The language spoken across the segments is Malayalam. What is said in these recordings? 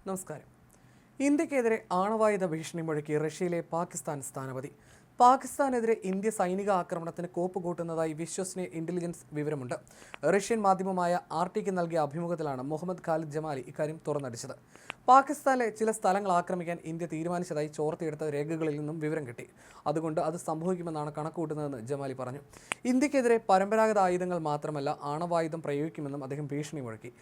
നമസ്കാരം. ഇന്ത്യക്കെതിരെ ആണവായുധ ഭീഷണി മുഴക്കി റഷ്യയിലെ പാകിസ്ഥാൻ സ്ഥാനപതി. പാകിസ്ഥാനെതിരെ ഇന്ത്യ സൈനിക ആക്രമണത്തിന് കോപ്പ് കൂട്ടുന്നതായി വിശ്വസനീയ ഇന്റലിജൻസ് വിവരമുണ്ട്. റഷ്യൻ മാധ്യമമായ RTക്ക് നൽകിയ അഭിമുഖത്തിലാണ് മുഹമ്മദ് ഖാലിദ് ജമാലി ഇക്കാര്യം തുറന്നടിച്ചത്. പാകിസ്ഥാനിലെ ചില സ്ഥലങ്ങൾ ആക്രമിക്കാൻ ഇന്ത്യ തീരുമാനിച്ചതായി ചോർത്തിയെടുത്ത രേഖകളിൽ നിന്നും വിവരം കിട്ടി. അതുകൊണ്ട് അത് സംഭവിക്കുമെന്നാണ് കണക്കുകൂട്ടുന്നതെന്ന് ജമാലി പറഞ്ഞു. ഇന്ത്യക്കെതിരെ പരമ്പരാഗത ആയുധങ്ങൾ മാത്രമല്ല ആണവായുധം പ്രയോഗിക്കുമെന്നും അദ്ദേഹം ഭീഷണി മുഴക്കി.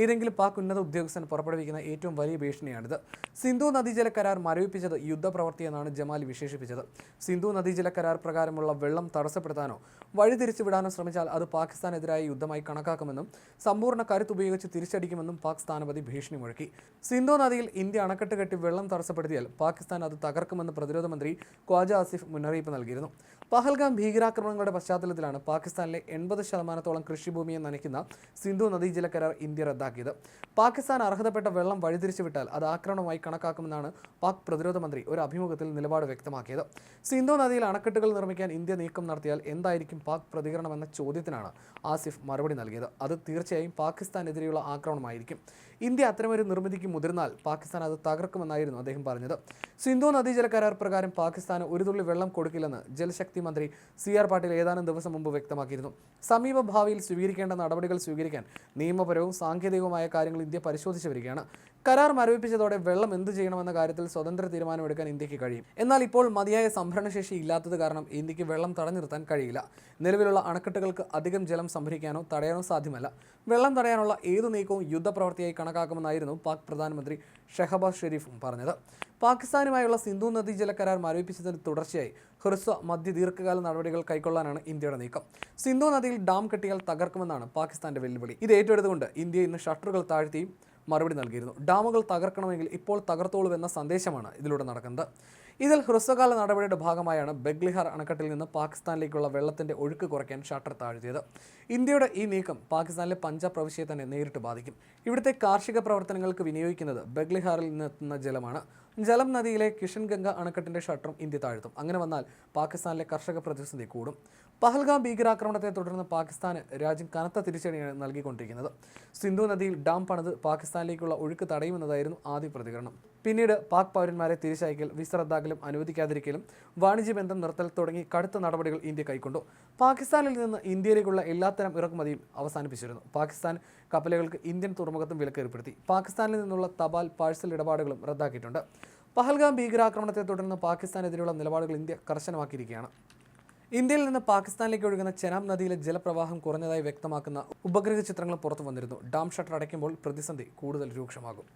ഏതെങ്കിലും പാക് ഉന്നത ഉദ്യോഗസ്ഥൻ പുറപ്പെടുവിക്കുന്ന ഏറ്റവും വലിയ ഭീഷണിയാണിത്. സിന്ധു നദീജല കരാർ മരവിപ്പിച്ചത് യുദ്ധപ്രവൃത്തിയെന്നാണ് ജമാലി വിശേഷിപ്പിച്ചത്. സിന്ധു നദീജല കരാർ പ്രകാരമുള്ള വെള്ളം തടസ്സപ്പെടുത്താനോ വഴിതിരിച്ചുവിടാനോ ശ്രമിച്ചാൽ അത് പാകിസ്ഥാനെതിരായ യുദ്ധമായി കണക്കാക്കുമെന്നും സമ്പൂർണ്ണ കരുത്ത് ഉപയോഗിച്ച് തിരിച്ചടിക്കുമെന്നും പാക് സ്ഥാനപതി ഭീഷണി മുഴക്കി. സിന്ധു നദിയിൽ ഇന്ത്യ അണക്കെട്ട് കെട്ടി വെള്ളം തടസ്സപ്പെടുത്തിയാൽ പാകിസ്ഥാൻ അത് തകർക്കുമെന്ന് പ്രതിരോധ മന്ത്രി ഖ്വാജ ആസിഫ് മുന്നറിയിപ്പ് നൽകിയിരുന്നു. പഹൽഗാം ഭീകരാക്രമണങ്ങളുടെ പശ്ചാത്തലത്തിലാണ് പാകിസ്ഥാനിലെ 80% കൃഷിഭൂമിയെ നനയ്ക്കുന്ന സിന്ധു നദീജല കരാർ ഇന്ത്യ റദ്ദാക്കിയത്. പാകിസ്ഥാൻ അർഹതപ്പെട്ട വെള്ളം വഴിതിരിച്ചുവിട്ടാൽ അത് ആക്രമണമായി കണക്കാക്കുമെന്നാണ് പാക് പ്രതിരോധ മന്ത്രി ഒരു അഭിമുഖത്തിൽ നിലപാട് വ്യക്തമാക്കിയത്. സിന്ധു നദിയിൽ അണക്കെട്ടുകൾ നിർമ്മിക്കാൻ ഇന്ത്യ നീക്കം നടത്തിയാൽ എന്തായിരിക്കും പാക് പ്രതികരണമെന്ന ചോദ്യത്തിനാണ് ആസിഫ് മറുപടി നൽകിയത്. അത് തീർച്ചയായും പാകിസ്ഥാനെതിരെയുള്ള ആക്രമണമായിരിക്കും. ഇന്ത്യ അത്തരമൊരു നിർമ്മിതിക്ക് മുതിർന്നാൽ പാകിസ്ഥാൻ അത് തകർക്കുമെന്നായിരുന്നു അദ്ദേഹം പറഞ്ഞത്. സിന്ധു നദീജല കരാർ പ്രകാരം പാകിസ്ഥാന് ഒരു തുള്ളി വെള്ളം കൊടുക്കില്ലെന്ന് ജലശക്തി മന്ത്രി CR പാട്ടീൽ ഏതാനും ദിവസം മുമ്പ് വ്യക്തമാക്കിയിരുന്നു. സമീപ ഭാവിയിൽ സ്വീകരിക്കേണ്ട നടപടികൾ സ്വീകരിക്കാൻ നിയമപരവും സാങ്കേതികവുമായ കാര്യങ്ങൾ ഇന്ത്യ പരിശോധിച്ചു വരികയാണ്. കരാർ മരവിപ്പിച്ചതോടെ വെള്ളം എന്തു ചെയ്യണമെന്ന കാര്യത്തിൽ സ്വതന്ത്ര തീരുമാനമെടുക്കാൻ ഇന്ത്യക്ക് കഴിയും. എന്നാൽ ഇപ്പോൾ മതിയായ സംഭരണശേഷി ഇല്ലാത്തത് കാരണം ഇന്ത്യക്ക് വെള്ളം തടഞ്ഞു നിർത്താൻ കഴിയില്ല. നിലവിലുള്ള അണക്കെട്ടുകൾക്ക് അധികം ജലം സംഭരിക്കാനോ തടയാനോ സാധ്യമല്ല. വെള്ളം തടയാനുള്ള ഏതു നീക്കവും യുദ്ധപ്രവൃത്തിയായി കണക്കാക്കുമെന്നായിരുന്നു പാക് പ്രധാനമന്ത്രി ഷഹബാസ് ഷെരീഫും പറഞ്ഞത്. പാകിസ്ഥാനുമായുള്ള സിന്ധു നദീജല കരാർ മരവിപ്പിച്ചതിന് തുടർച്ചയായി ഹ്രസ്വ മധ്യ ദീർഘകാല നടപടികൾ കൈക്കൊള്ളാനാണ് ഇന്ത്യയുടെ നീക്കം. സിന്ധു നദിയിൽ ഡാം കെട്ടിയാൽ തകർക്കുമെന്നാണ് പാകിസ്ഥാന്റെ വെല്ലുവിളി. ഇത് ഏറ്റെടുത്തുകൊണ്ട് ഇന്ത്യ ഇന്ന് ഷട്ടറുകൾ താഴ്ത്തിയും മറുപടി നൽകിയിരുന്നു. ഡാമുകൾ തകർക്കണമെങ്കിൽ ഇപ്പോൾ തകർത്തോളൂവെന്ന സന്ദേശമാണ് ഇതിലൂടെ നടക്കുന്നത്. ഇതിൽ ഹ്രസ്വകാല നടപടിയുടെ ഭാഗമായാണ് ബഗ്ലിഹാർ അണക്കെട്ടിൽ നിന്ന് പാകിസ്ഥാനിലേക്കുള്ള വെള്ളത്തിന്റെ ഒഴുക്ക് കുറയ്ക്കാൻ ഷട്ടർ താഴ്ത്തിയത്. ഇന്ത്യയുടെ ഈ നീക്കം പാകിസ്ഥാനിലെ പഞ്ചാബ് പ്രവിശ്യയെ തന്നെ നേരിട്ട് ബാധിക്കും. ഇവിടുത്തെ കാർഷിക പ്രവർത്തനങ്ങൾക്ക് വിനിയോഗിക്കുന്നത് ബഗ്ലിഹാറിൽ നിന്നെത്തുന്ന ജലമാണ്. ജലം നദിയിലെ കിഷൻഗംഗ അണക്കെട്ടിന്റെ ഷട്ടറും ഇന്ത്യ താഴ്ത്തും. അങ്ങനെ വന്നാൽ പാകിസ്ഥാനിലെ കർഷക പ്രതിസന്ധി കൂടും. പഹൽഗാം ഭീകരാക്രമണത്തെ തുടർന്ന് പാകിസ്ഥാന് രാജ്യം കനത്ത തിരിച്ചടിയാണ് നൽകിക്കൊണ്ടിരിക്കുന്നത്. സിന്ധു നദിയിൽ ഡാം പണിത് പാകിസ്ഥാനിലേക്കുള്ള ഒഴുക്ക് തടയുമെന്നതായിരുന്നു ആദ്യ പ്രതികരണം. പിന്നീട് പാക് പൗരന്മാരെ തിരിച്ചയക്കൽ, വിസ റദ്ദാക്കലും അനുവദിക്കാതിരിക്കലും, വാണിജ്യബന്ധം നിർത്തൽ തുടങ്ങി കടുത്ത നടപടികൾ ഇന്ത്യ കൈക്കൊണ്ടു. പാകിസ്ഥാനിൽ നിന്ന് ഇന്ത്യയിലേക്കുള്ള എല്ലാത്തരം ഇറക്കുമതിയും അവസാനിപ്പിച്ചിരുന്നു. പാകിസ്ഥാൻ കപ്പലുകൾക്ക് ഇന്ത്യൻ തുറമുഖത്തും വിലക്ക് ഏർപ്പെടുത്തി. പാകിസ്ഥാനിൽ നിന്നുള്ള തപാൽ, പാഴ്സൽ ഇടപാടുകളും റദ്ദാക്കിയിട്ടുണ്ട്. പഹൽഗാം ഭീകരാക്രമണത്തെ തുടർന്ന് പാകിസ്ഥാനെതിരെയുള്ള നിലപാടുകൾ ഇന്ത്യ കർശനമാക്കിയിരിക്കുകയാണ്. ഇന്ത്യയിൽ നിന്ന് പാകിസ്ഥാനിലേക്ക് ഒഴുകുന്ന ചെനാബ് നദിയിലെ ജലപ്രവാഹം കുറഞ്ഞതായി വ്യക്തമാക്കുന്ന ഉപഗ്രഹ ചിത്രങ്ങൾ പുറത്തു വന്നിരുന്നു. ഡാം ഷട്ടർ അടയ്ക്കുമ്പോൾ പ്രതിസന്ധി കൂടുതൽ രൂക്ഷമാകും.